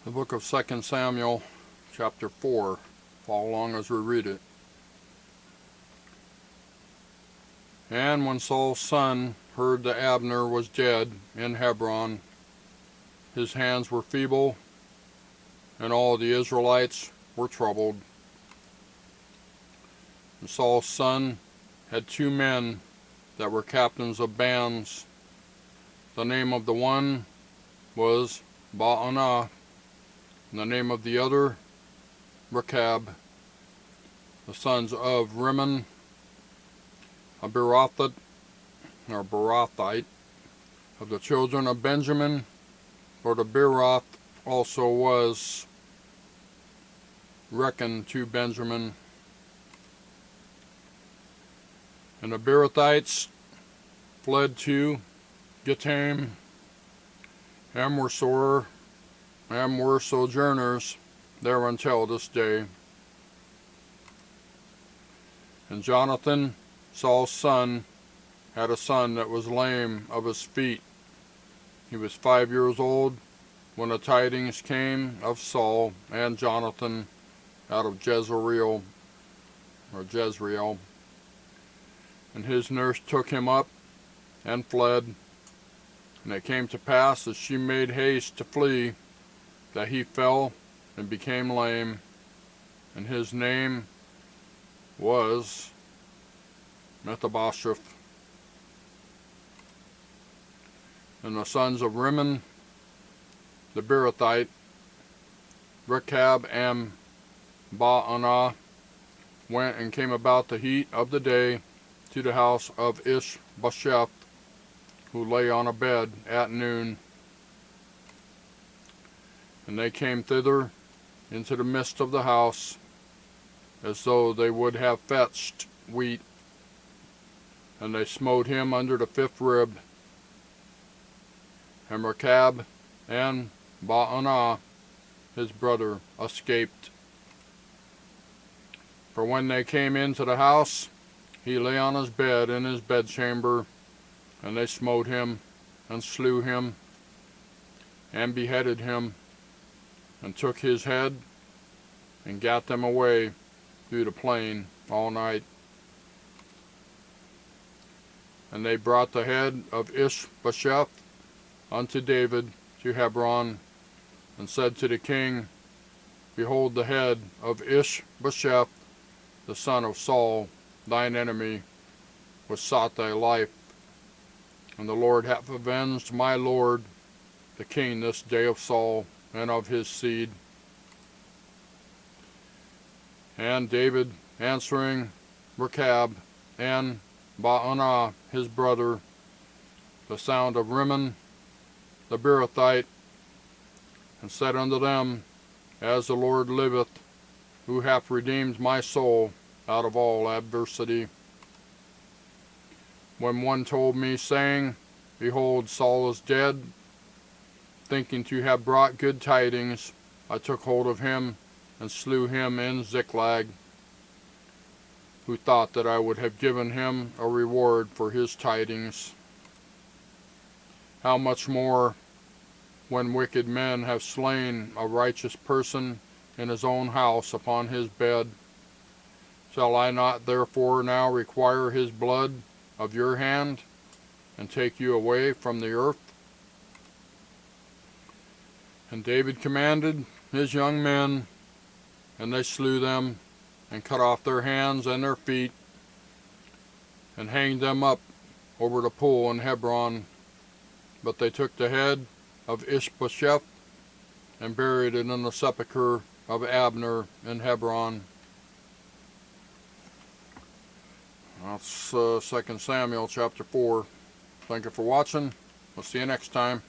The book of 2 Samuel, chapter 4. Follow along as we read it. And when Saul's son heard that Abner was dead in Hebron, his hands were feeble, and all the Israelites were troubled. And Saul's son had 2 men that were captains of bands. The name of the one was Baanah, and the name of the other, Rechab. The sons of Rimmon, a Beerothite, of the children of Benjamin, for the Beeroth also was reckoned to Benjamin. And the Beerothites fled to Gittaim, and were sojourners there until this day. And Jonathan, Saul's son, had a son that was lame of his feet. He was 5 years old when the tidings came of Saul and Jonathan out of Jezreel. And his nurse took him up and fled. And it came to pass, as she made haste to flee, that he fell and became lame, and his name was Mephibosheth. And the sons of Rimmon, the Beerothite, Rechab and Baanah, went and came about the heat of the day to the house of Ishbosheth, who lay on a bed at noon. And they came thither into the midst of the house, as though they would have fetched wheat. And they smote him under the 5th rib. And Rechab and Baanah, his brother, escaped. For when they came into the house, he lay on his bed in his bedchamber, and they smote him, and slew him, and beheaded him, and took his head, and gat them away through the plain all night. And they brought the head of Ishbosheth unto David to Hebron, and said to the king, Behold, the head of Ishbosheth, the son of Saul, thine enemy, which sought thy life. And the Lord hath avenged my lord, the king, this day of Saul, and of his seed. And David, answering Rechab and Baanah his brother, the sound of Rimmon the Beerothite, and said unto them, As the Lord liveth, who hath redeemed my soul out of all adversity. When one told me, saying, Behold, Saul is dead, thinking to have brought good tidings, I took hold of him, and slew him in Ziklag, who thought that I would have given him a reward for his tidings. How much more, when wicked men have slain a righteous person in his own house upon his bed? Shall I not therefore now require his blood of your hand, and take you away from the earth? And David commanded his young men, and they slew them, and cut off their hands and their feet, and hanged them up over the pool in Hebron. But they took the head of Ishbosheth, and buried it in the sepulchre of Abner in Hebron. That's 2 Samuel chapter 4. Thank you for watching. We'll see you next time.